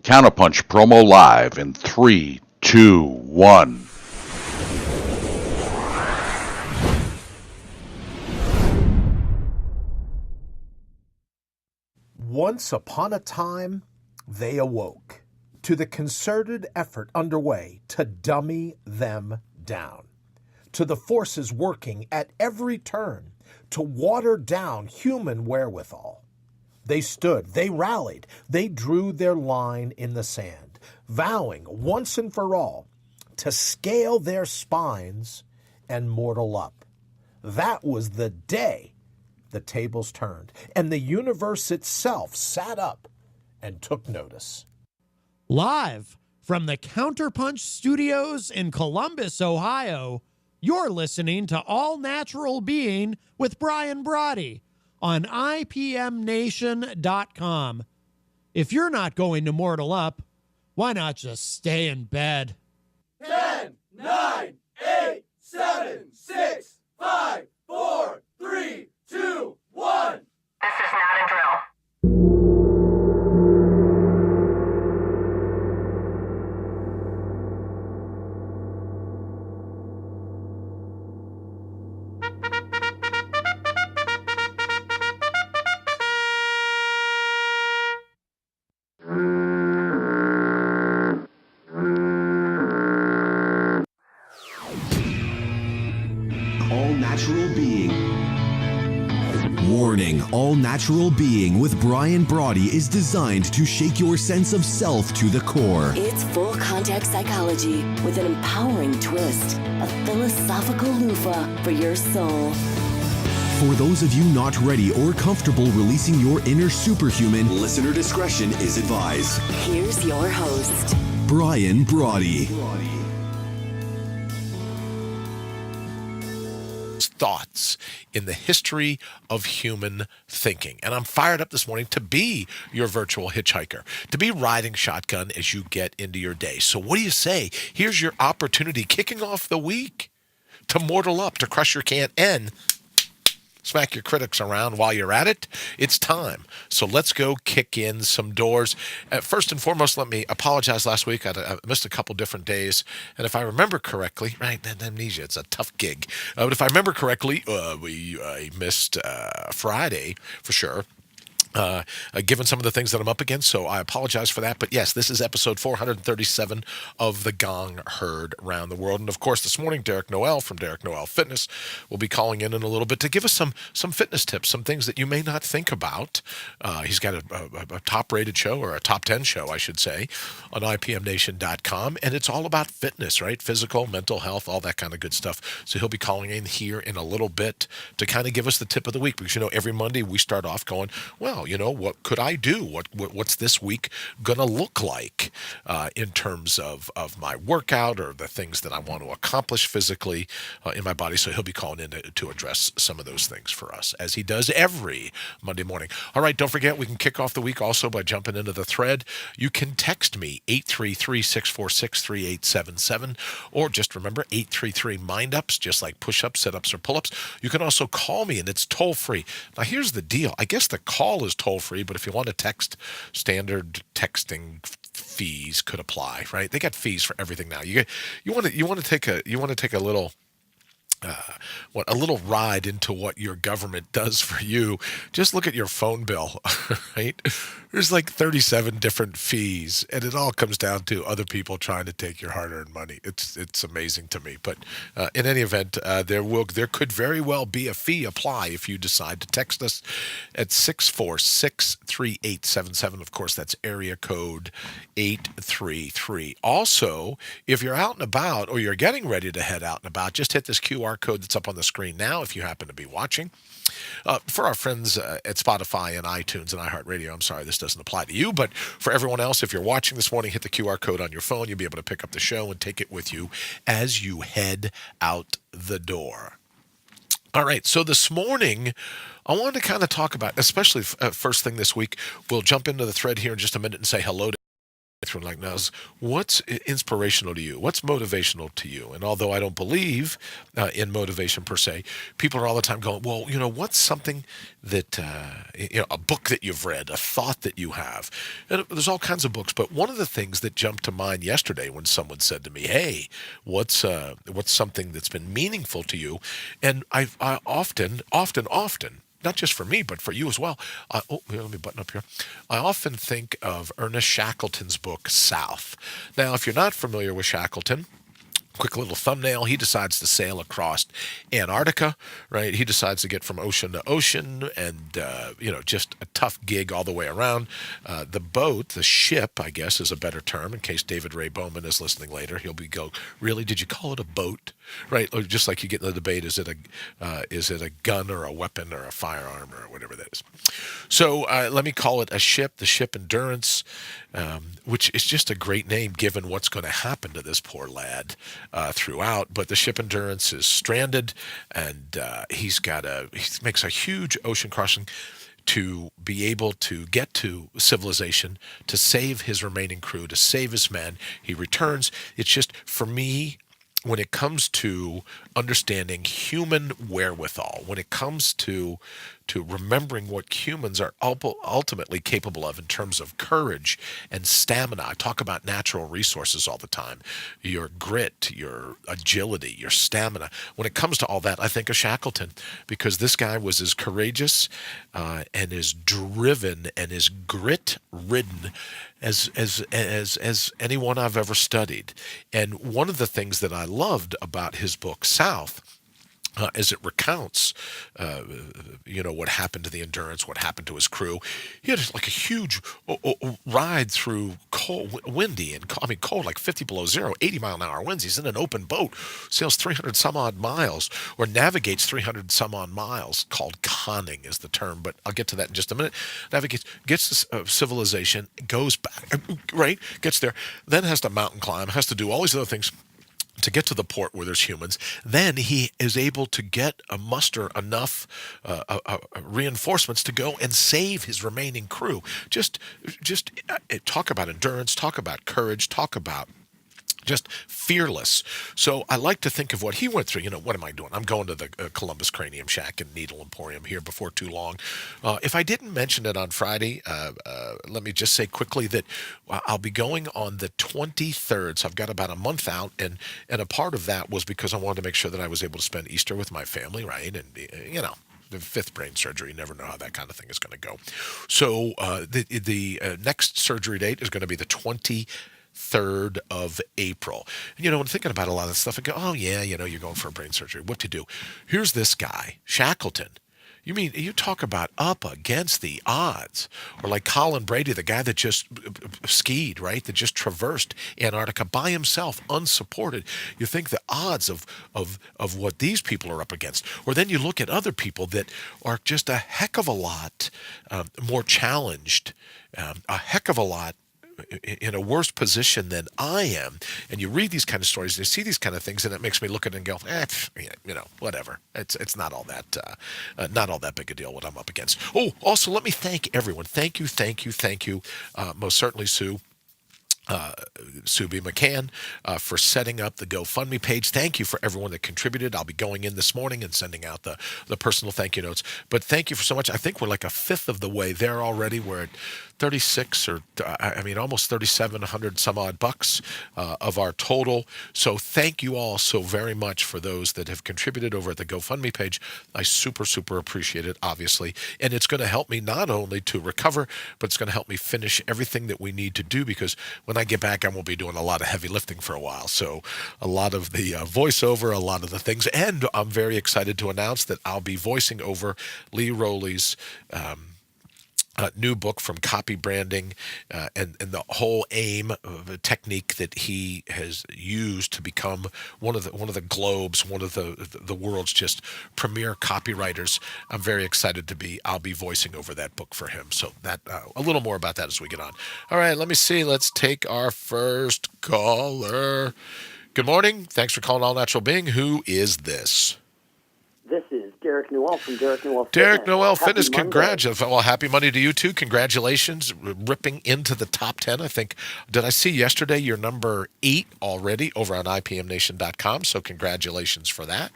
Counterpunch promo live in 3, 2, 1. Once upon a time, they awoke to the concerted effort underway to dummy them down, to the forces working at every turn to water down human wherewithal. They stood, they rallied, they drew their line in the sand, vowing once and for all to scale their spines and mortal up. That was the day the tables turned, and the universe itself sat up and took notice. Live from the Counterpunch Studios in Columbus, Ohio, you're listening to All Natural Being with Brian Brawdy on IPMNation.com. If you're not going to mortal up, why not just stay in bed? 10, 9, 8, 7, 6, 5, 4, 3, 2, 1. This is not a drill. All Natural Being. Warning, All Natural Being with Brian Brawdy is designed to shake your sense of self to the core. It's full contact psychology with an empowering twist, a philosophical loofah for your soul. For those of you not ready or comfortable releasing your inner superhuman, listener discretion is advised. Here's your host, Brian Brawdy. Thoughts in the history of human thinking. And I'm fired up this morning to be your virtual hitchhiker, to be riding shotgun as you get into your day. So what do you say? Here's your opportunity kicking off the week to mortal up, to crush your can, and smack your critics around while you're at it. It's time. So let's go kick in some doors. First and foremost, let me apologize. Last week I missed a couple different days. And if I remember correctly, right, amnesia, it's a tough gig. But if I remember correctly, I missed Friday for sure. Given some of the things that I'm up against, so I apologize for that. But yes, this is episode 437 of The Gong Heard Around the World. And of course, this morning, Derek Noel from Derek Noel Fitness will be calling in a little bit to give us some fitness tips, some things that you may not think about. He's got a top-rated show, or a top 10 show, I should say, on IPMNation.com. And it's all about fitness, right? Physical, mental health, all that kind of good stuff. So he'll be calling in here in a little bit to kind of give us the tip of the week. Because, every Monday we start off going, well, what could I do? What's this week going to look like in terms of my workout or the things that I want to accomplish physically in my body? So he'll be calling in to address some of those things for us, as he does every Monday morning. All right, don't forget, we can kick off the week also by jumping into the thread. You can text me, 833-646-3877, or just remember, 833-MIND-UPS, just like push-ups, sit-ups, or pull-ups. You can also call me, and it's toll-free. Now, here's the deal. I guess the call is toll-free, but if you want to text, standard texting fees could apply, right? They got fees for everything now. You want to take a little a little ride into what your government does for you. Just look at your phone bill, right? There's like 37 different fees, and it all comes down to other people trying to take your hard-earned money. It's amazing to me. But in any event, there could very well be a fee apply if you decide to text us at 646-3877. Of course, that's area code 833. Also, if you're out and about, or you're getting ready to head out and about, just hit this QR code that's up on the screen now if you happen to be watching. For our friends at Spotify and iTunes and iHeartRadio, I'm sorry, this doesn't apply to you, but for everyone else, if you're watching this morning, hit the QR code on your phone. You'll be able to pick up the show and take it with you as you head out the door. All right, so this morning, I wanted to kind of talk about, especially first thing this week, we'll jump into the thread here in just a minute and say hello to through like now, what's inspirational to you? What's motivational to you? And although I don't believe in motivation per se, people are all the time going, well, what's something that, a book that you've read, a thought that you have. And there's all kinds of books, but one of the things that jumped to mind yesterday when someone said to me, hey, what's something that's been meaningful to you? And I often, not just for me, but for you as well. Here, let me button up here. I often think of Ernest Shackleton's book, South. Now, if you're not familiar with Shackleton, quick little thumbnail, he decides to sail across Antarctica, right? He decides to get from ocean to ocean and, just a tough gig all the way around. The boat, the ship, I guess is a better term in case David Ray Bowman is listening later. He'll go, really, did you call it a boat? Right? Or just like you get in the debate, is it a gun or a weapon or a firearm or whatever that is? So let me call it a ship, the ship Endurance, which is just a great name given what's going to happen to this poor lad throughout. But the ship Endurance is stranded, and he makes a huge ocean crossing to be able to get to civilization, to save his remaining crew, to save his men. He returns. It's just, for me, when it comes to understanding human wherewithal, when it comes to remembering what humans are ultimately capable of in terms of courage and stamina. I talk about natural resources all the time, your grit, your agility, your stamina. When it comes to all that, I think of Shackleton, because this guy was as courageous and as driven and as grit-ridden as anyone I've ever studied. And one of the things that I loved about his book, South, as it recounts, what happened to the Endurance, what happened to his crew. He had like a huge ride through cold, like 50 below zero, 80-mile-an-hour winds. He's in an open boat, sails 300 some odd miles, or navigates 300 some odd miles, called conning is the term, but I'll get to that in just a minute. Gets to civilization, goes back, right, gets there, then has to mountain climb, has to do all these other things to get to the port where there's humans. Then he is able to muster enough reinforcements to go and save his remaining crew. Just talk about endurance, talk about courage, talk about just fearless. So I like to think of what he went through. What am I doing? I'm going to the Columbus Cranium Shack and Needle Emporium here before too long. If I didn't mention it on Friday, let me just say quickly that I'll be going on the 23rd. So I've got about a month out, and a part of that was because I wanted to make sure that I was able to spend Easter with my family, right? And, the fifth brain surgery, you never know how that kind of thing is going to go. So the next surgery date is going to be the 23rd of April. And, when thinking about a lot of this stuff, I go, oh, yeah, you're going for a brain surgery. What to do? Here's this guy, Shackleton. You talk about up against the odds. Or like Colin Brady, the guy that just skied, right? That just traversed Antarctica by himself, unsupported. You think the odds of what these people are up against. Or then you look at other people that are just a heck of a lot more challenged, a heck of a lot in a worse position than I am. And you read these kind of stories, and you see these kind of things, and it makes me look at it and go, whatever. It's not all that big a deal what I'm up against. Oh, also let me thank everyone. Thank you. Most certainly, Sue B. McCann for setting up the GoFundMe page. Thank you for everyone that contributed. I'll be going in this morning and sending out the personal thank you notes. But thank you for so much. I think we're like a fifth of the way there already. We're at 36 or almost 3,700 some odd bucks of our total. So thank you all so very much for those that have contributed over at the GoFundMe page. I super appreciate it, obviously. And it's going to help me not only to recover, but it's going to help me finish everything that we need to do, because when I get back, I won't be doing a lot of heavy lifting for a while. So a lot of the voiceover, a lot of the things. And I'm very excited to announce that I'll be voicing over Lee Rowley's new book from Copy Branding, and the whole aim of a technique that he has used to become one of the globes, one of the world's just premier copywriters. I'm very excited I'll be voicing over that book for him. So that a little more about that as we get on. All right, let me see. Let's take our first caller. Good morning. Thanks for calling All Natural Being. Who is this? This is Gary Derek Newell from Derek Newell Fitness. Derek Noel Happy Fitness, Monday. congratulations. Well, happy Monday to you too. Congratulations, ripping into the top 10. I think, did I see yesterday you're number 8 already over on IPMNation.com, so congratulations for that.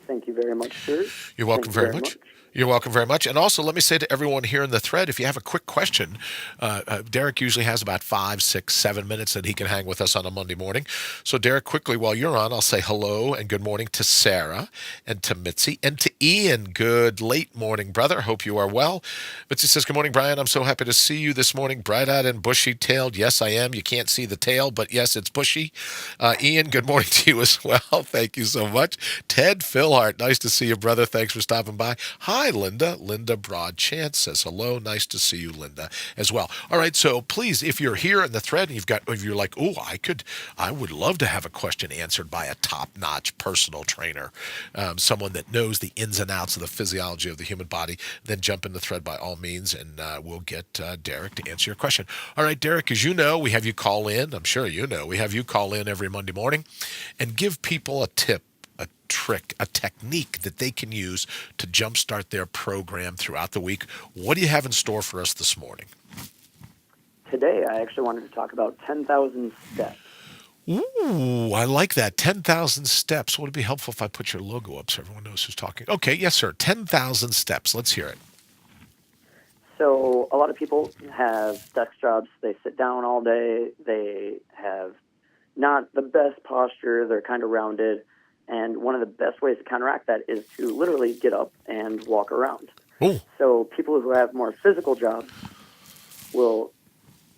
Thank you very much, sir. You're welcome Thank you very much. You're welcome very much. And also, let me say to everyone here in the thread, if you have a quick question, Derek usually has about 5, 6, 7 minutes that he can hang with us on a Monday morning. So, Derek, quickly, while you're on, I'll say hello and good morning to Sarah and to Mitzi and to Ian. Good late morning, brother. Hope you are well. Mitzi says, good morning, Brian. I'm so happy to see you this morning. Bright-eyed and bushy-tailed. Yes, I am. You can't see the tail, but yes, it's bushy. Ian, good morning to you as well. Thank you so much. Ted Philhart, nice to see you, brother. Thanks for stopping by. Hi, Linda. Linda Broadchance says hello. Nice to see you, Linda, as well. All right, so please, if you're here in the thread and if you're like, oh, I would love to have a question answered by a top-notch personal trainer, someone that knows the ins and outs of the physiology of the human body, then jump in the thread by all means, and we'll get Derek to answer your question. All right, Derek, as you know, we have you call in. I'm sure you know we have you call in every Monday morning and give people a tip, a trick, a technique that they can use to jumpstart their program throughout the week. What do you have in store for us this morning? Today, I actually wanted to talk about 10,000 steps. Ooh, I like that. 10,000 steps. Would it be helpful if I put your logo up so everyone knows who's talking? Okay, yes, sir. 10,000 steps. Let's hear it. So a lot of people have desk jobs. They sit down all day. They have not the best posture. They're kind of rounded. And one of the best ways to counteract that is to literally get up and walk around. Ooh. So people who have more physical jobs will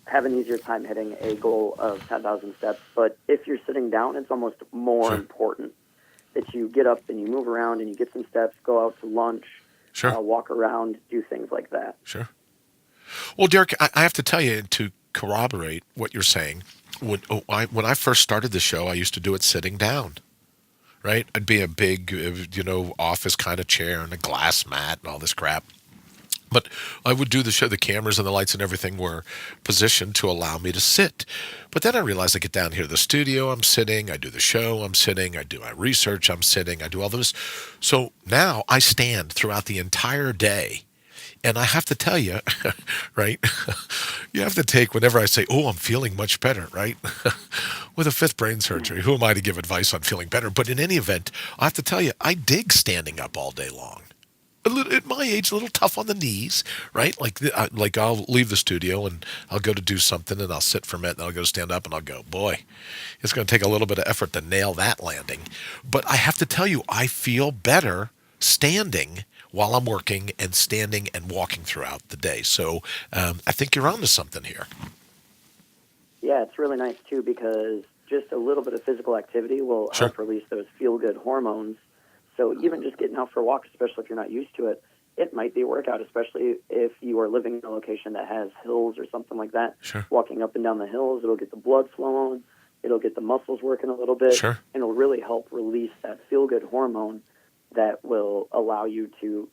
have an easier time hitting a goal of 10,000 steps. But if you're sitting down, it's almost more important that you get up and you move around and you get some steps, go out to lunch, walk around, do things like that. Sure. Well, Derek, I have to tell you, to corroborate what you're saying, when I first started the show, I used to do it sitting down. Right? I'd be a big, office kind of chair and a glass mat and all this crap. But I would do the show, the cameras and the lights and everything were positioned to allow me to sit. But then I realized I get down here to the studio, I'm sitting, I do the show, I'm sitting, I do my research, I'm sitting, I do all this. So now I stand throughout the entire day. And I have to tell you, right, you have to take, whenever I say, oh, I'm feeling much better, right, with a 5th brain surgery, who am I to give advice on feeling better? But in any event, I have to tell you, I dig standing up all day long. At my age, a little tough on the knees, right? Like I'll leave the studio and I'll go to do something and I'll sit for a minute and I'll go stand up and I'll go, boy, it's going to take a little bit of effort to nail that landing. But I have to tell you, I feel better standing while I'm working and standing and walking throughout the day. So I think you're onto something here. Yeah, it's really nice, too, because just a little bit of physical activity will help release those feel-good hormones. So even just getting out for a walk, especially if you're not used to it, it might be a workout, especially if you are living in a location that has hills or something like that. Sure. Walking up and down the hills, it'll get the blood flowing, it'll get the muscles working a little bit, and it'll really help release that feel-good hormone that will allow you to,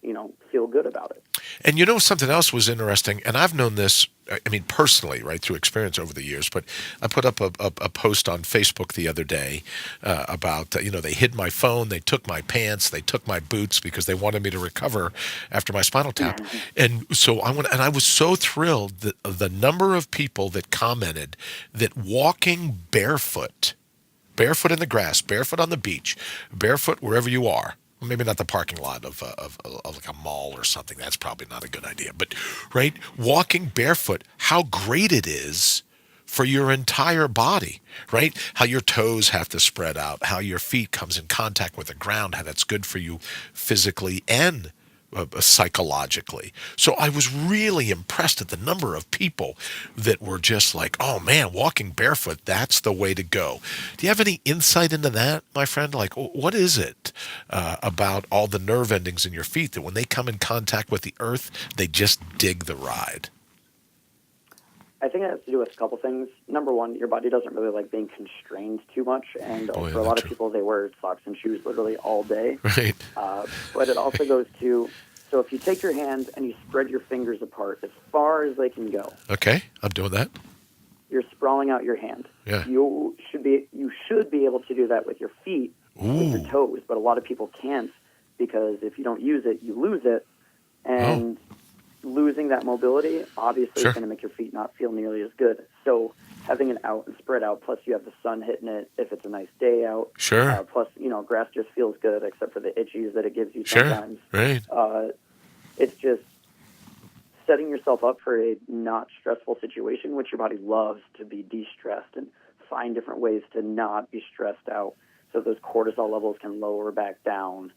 feel good about it. And something else was interesting, and I've known this, personally, right, through experience over the years, but I put up a post on Facebook the other day about, they hid my phone, they took my pants, they took my boots because they wanted me to recover after my spinal tap. And so I was so thrilled that the number of people that commented that walking barefoot in the grass, barefoot on the beach, barefoot wherever you are, maybe not the parking lot of like a mall or something. That's probably not a good idea. But, right, walking barefoot, how great it is for your entire body, right? How your toes have to spread out, how your feet comes in contact with the ground, how that's good for you physically and psychologically. So I was really impressed at the number of people that were just like, oh man, walking barefoot, that's the way to go. Do you have any insight into that, my friend? Like, what is it about all the nerve endings in your feet that when they come in contact with the earth, they just dig the ride? I think it has to do with a couple things. Number one, your body doesn't really like being constrained too much, and for a lot of people, they wear socks and shoes literally all day. Right. But it also goes to, so if you take your hands and you spread your fingers apart as far as they can go. Okay, I'm doing that. You're sprawling out your hand. Yeah. You should be able to do that with your feet, with your toes, but a lot of people can't because if you don't use it, you lose it. And losing that mobility, obviously, is going to make your feet not feel nearly as good. So having it out and spread out, plus you have the sun hitting it if it's a nice day out. Sure. Plus, grass just feels good, except for the itchies that it gives you sometimes. Right. It's just setting yourself up for a not stressful situation, which your body loves to be de-stressed and find different ways to not be stressed out so those cortisol levels can lower back down.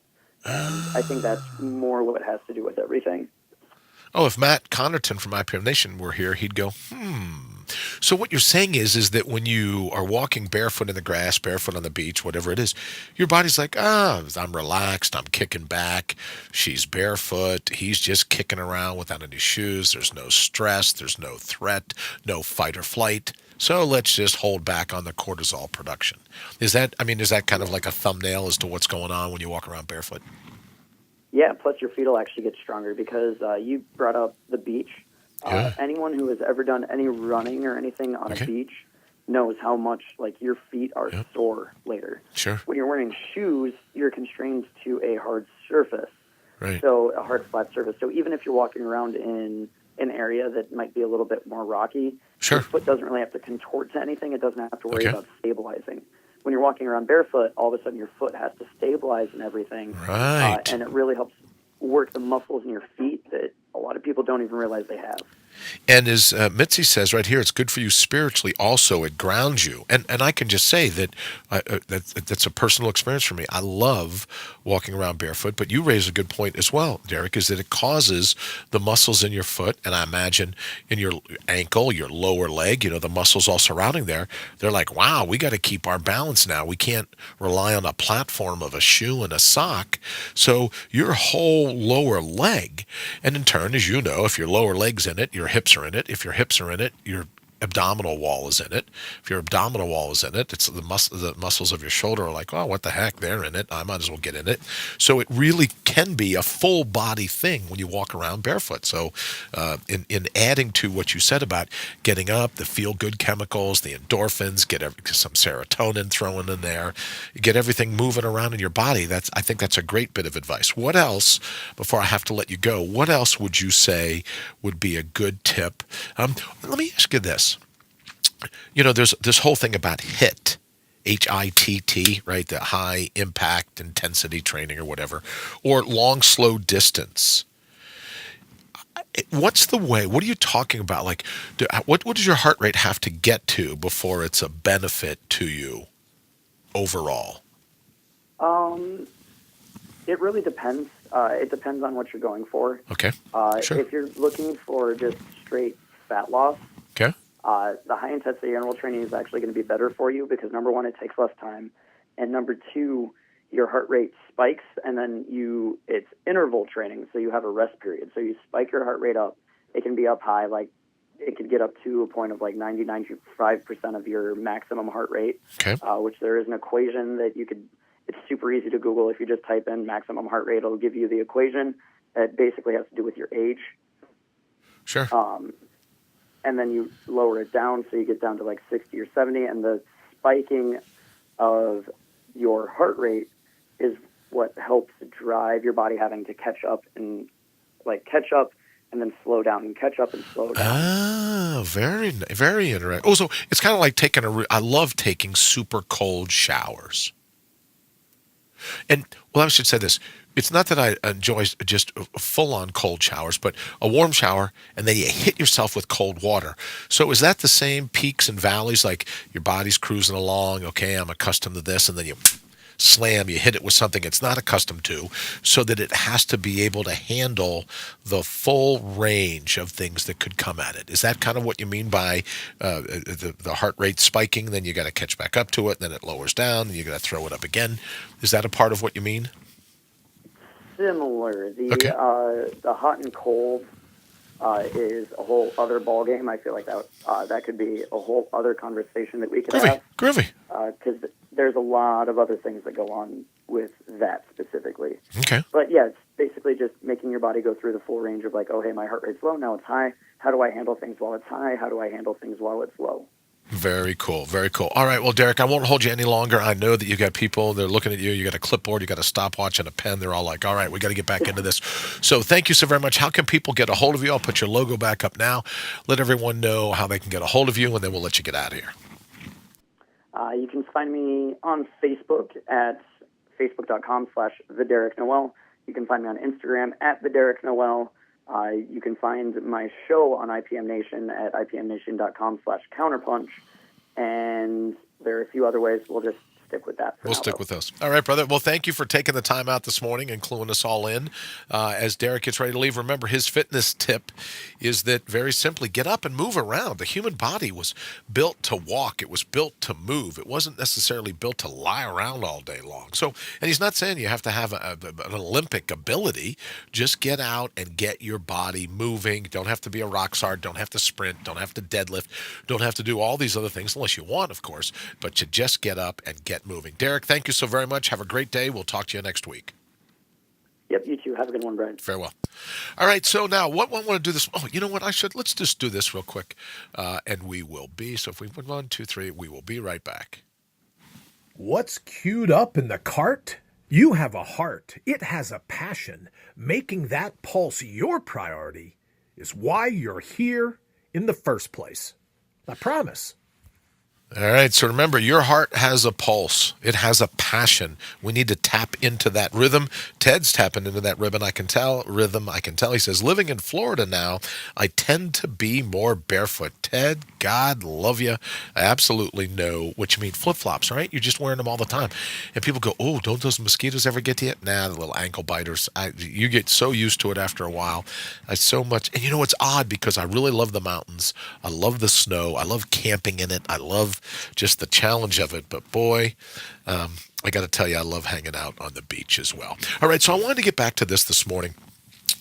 And I think that's more what it has to do with everything. Oh, if Matt Connerton from IPM Nation were here, he'd go, So what you're saying is that when you are walking barefoot in the grass, barefoot on the beach, whatever it is, your body's like, I'm relaxed, I'm kicking back. She's barefoot. He's just kicking around without any shoes. There's no stress. There's no threat, no fight or flight. So let's just hold back on the cortisol production. Is that kind of like a thumbnail as to what's going on when you walk around barefoot? Yeah, plus your feet will actually get stronger because you brought up the beach. Anyone who has ever done any running or anything on a beach knows how much your feet are sore later. Sure. When you're wearing shoes, you're constrained to a hard surface. Right. So a hard flat surface. So even if you're walking around in an area that might be a little bit more rocky, your foot doesn't really have to contort to anything. It doesn't have to worry about stabilizing. When you're walking around barefoot, all of a sudden your foot has to stabilize and everything. Right. And it really helps work the muscles in your feet that a lot of people don't even realize they have. And as Mitzi says right here, it's good for you spiritually also. It grounds you. And I can just say that that's a personal experience for me. I love walking around barefoot, but you raise a good point as well, Derek, is that it causes the muscles in your foot, and I imagine in your ankle, your lower leg, the muscles all surrounding there, they're like, wow, we got to keep our balance now. We can't rely on a platform of a shoe and a sock. So your whole lower leg, and in turn, as you know, if your lower leg's in it, your hips are in it. If your hips are in it, your abdominal wall is in it. If your abdominal wall is in it, it's the muscles of your shoulder are like, oh, what the heck, they're in it. I might as well get in it. So it really can be a full body thing when you walk around barefoot. So in adding to what you said about getting up, the feel-good chemicals, the endorphins, get some serotonin thrown in there, get everything moving around in your body. I think that's a great bit of advice. What else, before I have to let you go, what else would you say would be a good tip? Let me ask you this. There's this whole thing about HIIT, HITT, right? The high impact intensity training or whatever, or long, slow distance. What's the way? What are you talking about? Like, what does your heart rate have to get to before it's a benefit to you overall? It really depends. It depends on what you're going for. Okay. Sure. If you're looking for just straight fat loss, okay. The high-intensity interval training is actually going to be better for you because, number one, it takes less time, and number two, your heart rate spikes, and then it's interval training, so you have a rest period. So you spike your heart rate up. It can be up high, it could get up to a point of 90-95% of your maximum heart rate, which there is an equation that it's super easy to Google. If you just type in maximum heart rate, it'll give you the equation. It basically has to do with your age. Sure. And then you lower it down, so you get down to 60 or 70, and the spiking of your heart rate is what helps drive your body having to catch up and then slow down and catch up and slow down. Ah, very, very interesting. Also, it's kind of like I love taking super cold showers. And, I should say this. It's not that I enjoy just full-on cold showers, but a warm shower, and then you hit yourself with cold water. So is that the same peaks and valleys, like your body's cruising along, okay, I'm accustomed to this, and then you hit it with something it's not accustomed to, so that it has to be able to handle the full range of things that could come at it. Is that kind of what you mean by the heart rate spiking? Then you got to catch back up to it, then it lowers down, and you got to throw it up again. Is that a part of what you mean? Similar. The hot and cold is a whole other ballgame. I feel like that could be a whole other conversation that we could have. Groovy. Because there's a lot of other things that go on with that specifically. Okay. But yeah, it's basically just making your body go through the full range of oh, hey, my heart rate's low, now it's high. How do I handle things while it's high? How do I handle things while it's low? Very cool. Very cool. All right. Well, Derek, I won't hold you any longer. I know that you've got people, they're looking at you. You got a clipboard, you got a stopwatch and a pen. They're all like, all right, we got to get back into this. So thank you so very much. How can people get a hold of you? I'll put your logo back up now. Let everyone know how they can get a hold of you, and then we'll let you get out of here. You can find me on Facebook at facebook.com/TheDerekNoel. You can find me on Instagram at TheDerekNoel. You can find my show on IPM Nation at IPMNation.com/Counterpunch. And there are a few other ways. We'll just stick with that for We'll now, stick though. with those. All right, brother. Well, thank you for taking the time out this morning and cluing us all in. As Derek gets ready to leave, remember his fitness tip is that very simply get up and move around. The human body was built to walk. It was built to move. It wasn't necessarily built to lie around all day long. So, and he's not saying you have to have an Olympic ability. Just get out and get your body moving. Don't have to be a rock star. Don't have to sprint. Don't have to deadlift. Don't have to do all these other things unless you want, of course. But you just get up and get moving. Derek, thank you so very much. Have a great day. We'll talk to you next week. Yep, you too. Have a good one, Brian. Farewell. All right, so now what I want to do this. Oh, you know what? Let's just do this real quick, and we will be. So if we put 1, 2, 3, we will be right back. What's queued up in the cart? You have a heart. It has a passion. Making that pulse your priority is why you're here in the first place. I promise. All right, so remember, your heart has a pulse. It has a passion. We need to tap into that rhythm. Ted's tapping into that rhythm. I can tell. He says, living in Florida now, I tend to be more barefoot. Ted, God love you. I absolutely know what you mean. Flip-flops, right? You're just wearing them all the time. And people go, oh, don't those mosquitoes ever get to you? Nah, the little ankle biters. You get so used to it after a while. So much. And you know, it's odd because I really love the mountains. I love the snow. I love camping in it. I love just the challenge of it. But boy, I got to tell you, I love hanging out on the beach as well. All right, so I wanted to get back to this morning.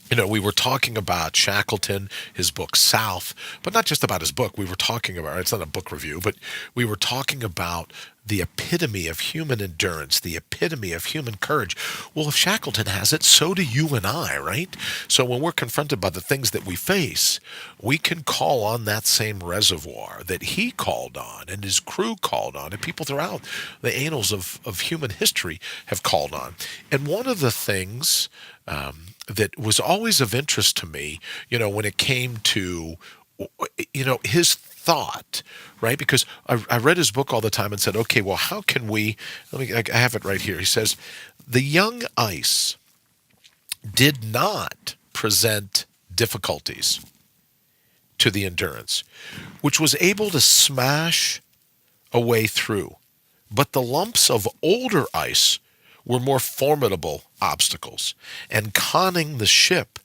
You know, we were talking about Shackleton, his book South, but not just about his book. We were talking about, it's not a book review, but we were talking about the epitome of human endurance, the epitome of human courage. Well, if Shackleton has it, so do you and I, right? So when we're confronted by the things that we face, we can call on that same reservoir that he called on and his crew called on and people throughout the annals of human history have called on. And one of the things that was always of interest to me, you know, when it came to, you know, his thought, right? Because I read his book all the time and said, okay, well, how can we, I have it right here. He says, the young ice did not present difficulties to the endurance, which was able to smash a way through. But the lumps of older ice were more formidable obstacles, and conning the ship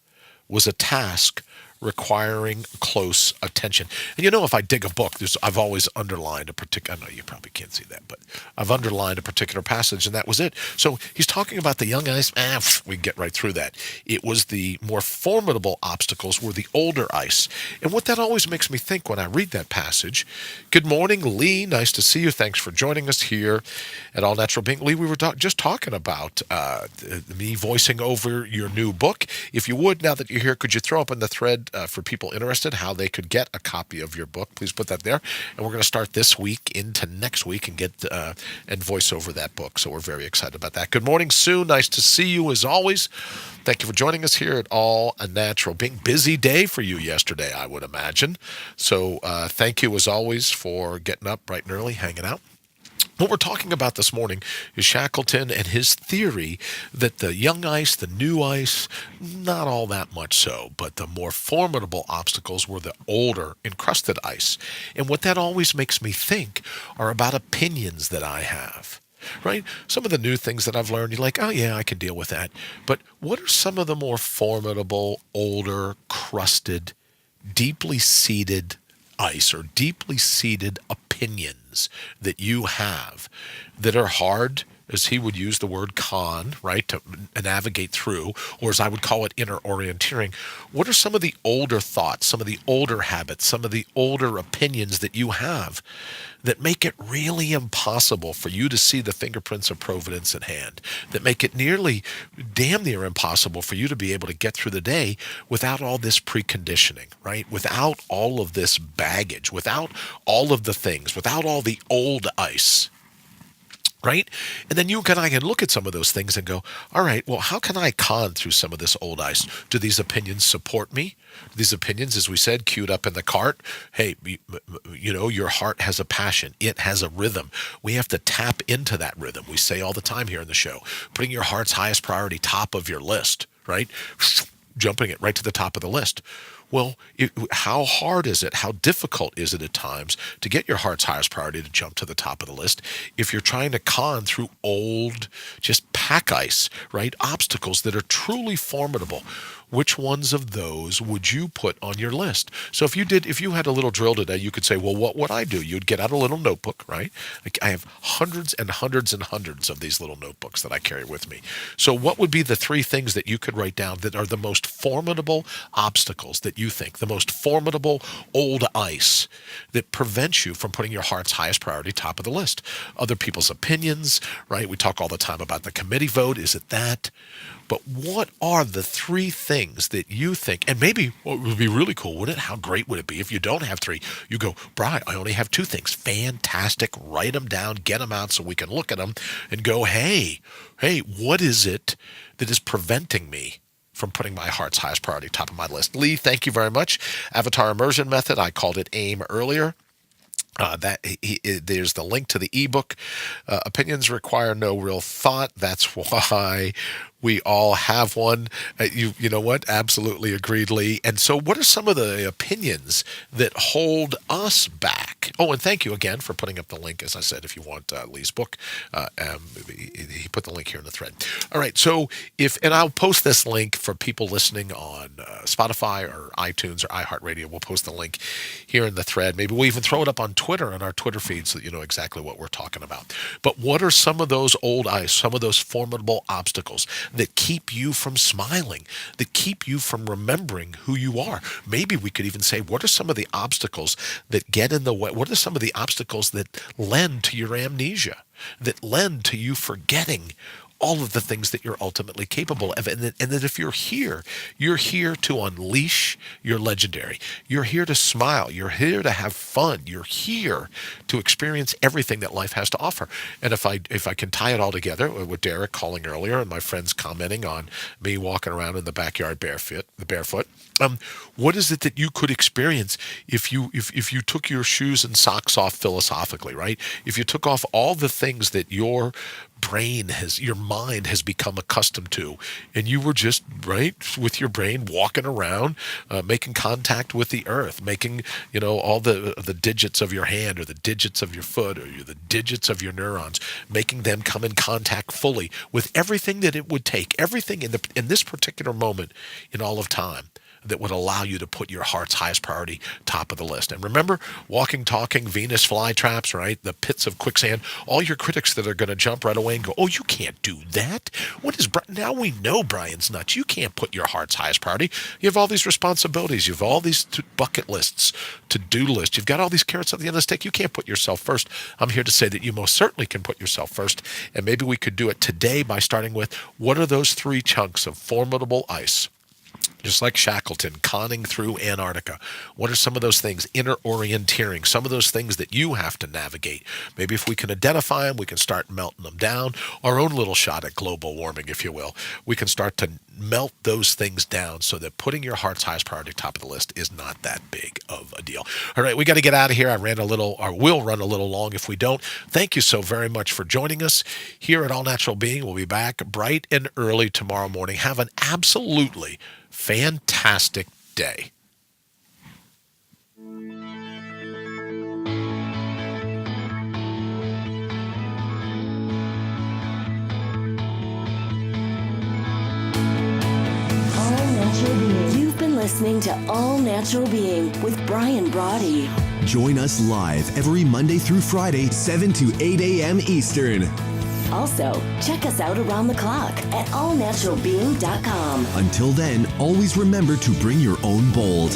was a task requiring close attention. And you know, if I dig a book, I've always underlined a particular, I know you probably can't see that, but I've underlined a particular passage, and that was it. So he's talking about the young ice, we get right through that. It was the more formidable obstacles were the older ice. And what that always makes me think when I read that passage, good morning, Lee, nice to see you. Thanks for joining us here at All Natural Being. Lee, we were just talking about me voicing over your new book. If you would, now that you're here, could you throw up in the thread for people interested how they could get a copy of your book? Please put that there. And we're going to start this week into next week and get and voice over that book. So we're very excited about that. Good morning, Sue. Nice to see you as always. Thank you for joining us here at All a Natural Being. Busy day for you yesterday, I would imagine. So thank you as always for getting up bright and early, hanging out. What we're talking about this morning is Shackleton and his theory that the young ice, the new ice, not all that much so, but the more formidable obstacles were the older encrusted ice. And what that always makes me think are about opinions that I have. Right? Some of the new things that I've learned, you're like, oh yeah, I can deal with that. But what are some of the more formidable, older, crusted, deeply seated ice or deeply seated opinions that you have that are hard as he would use the word con, right, to navigate through, or as I would call it, inner orienteering, what are some of the older thoughts, some of the older habits, some of the older opinions that you have that make it really impossible for you to see the fingerprints of providence at hand, that make it damn near impossible for you to be able to get through the day without all this preconditioning, right? Without all of this baggage, without all of the things, without all the old ice. Right? And then you and I can look at some of those things and go, all right, well, how can I con through some of this old ice? Do these opinions support me? These opinions, as we said, queued up in the cart. Hey, your heart has a passion. It has a rhythm. We have to tap into that rhythm. We say all the time here in the show, putting your heart's highest priority top of your list, right? Jumping it right to the top of the list. Well, how hard is it? How difficult is it at times to get your heart's highest priority to jump to the top of the list if you're trying to con through old, just pack ice, right? Obstacles that are truly formidable. Which ones of those would you put on your list? So if you had a little drill today, you could say, well, what would I do? You'd get out a little notebook, right? Like I have hundreds and hundreds and hundreds of these little notebooks that I carry with me. So what would be the 3 things that you could write down that are the most formidable obstacles that you think, the most formidable old ice that prevents you from putting your heart's highest priority top of the list? Other people's opinions, right? We talk all the time about the committee vote. Is it that? But what are the 3 things that you think, and maybe it would be really cool, wouldn't it? How great would it be if you don't have 3? You go, Brian, I only have 2 things. Fantastic. Write them down, get them out so we can look at them and go, hey, what is it that is preventing me from putting my heart's highest priority top of my list? Lee, thank you very much. Avatar Immersion Method, I called it AIM earlier. There's the link to the ebook. Opinions require no real thought. That's why we all have one. You know what? Absolutely agreed, Lee. And so what are some of the opinions that hold us back? Oh, and thank you again for putting up the link, as I said, if you want Lee's book. He put the link here in the thread. All right, so and I'll post this link for people listening on Spotify or iTunes or iHeartRadio. We'll post the link here in the thread. Maybe we'll even throw it up on Twitter, on our Twitter feed, so that you know exactly what we're talking about. But what are some of those old ice, some of those formidable obstacles that keep you from smiling, that keep you from remembering who you are? Maybe we could even say, what are some of the obstacles that get in the way? What are some of the obstacles that lend to your amnesia, that lend to you forgetting all of the things that you're ultimately capable of? And that if you're here to unleash your legendary. You're here to smile. You're here to have fun. You're here to experience everything that life has to offer. And if I can tie it all together with Derek calling earlier and my friends commenting on me walking around in the backyard barefoot, what is it that you could experience if you took your shoes and socks off philosophically, right? If you took off all the things that your mind has become accustomed to, and you were just right with your brain walking around, making contact with the earth, making all the digits of your hand or the digits of your foot or the digits of your neurons, making them come in contact fully with everything that it would take, everything in this particular moment in all of time, that would allow you to put your heart's highest priority top of the list. And remember, walking, talking, Venus flytraps, right? The pits of quicksand, all your critics that are going to jump right away and go, oh, you can't do that. Now we know Brian's nuts. You can't put your heart's highest priority. You have all these responsibilities. You have all these bucket lists, to-do lists. You've got all these carrots at the end of the stick. You can't put yourself first. I'm here to say that you most certainly can put yourself first. And maybe we could do it today by starting with, what are those 3 chunks of formidable ice? Just like Shackleton conning through Antarctica. What are some of those things? Inner orienteering, some of those things that you have to navigate. Maybe if we can identify them, we can start melting them down. Our own little shot at global warming, if you will. We can start to melt those things down so that putting your heart's highest priority top of the list is not that big of a deal. All right, we got to get out of here. I ran a little, or will run a little long if we don't. Thank you so very much for joining us here at All Natural Being. We'll be back bright and early tomorrow morning. Have an absolutely fantastic day. You've been listening to All Natural Being with Brian Brawdy. Join us live every Monday through Friday, 7 to 8 a.m. Eastern. Also, check us out around the clock at allnaturalbeing.com. Until then, always remember to bring your own bold.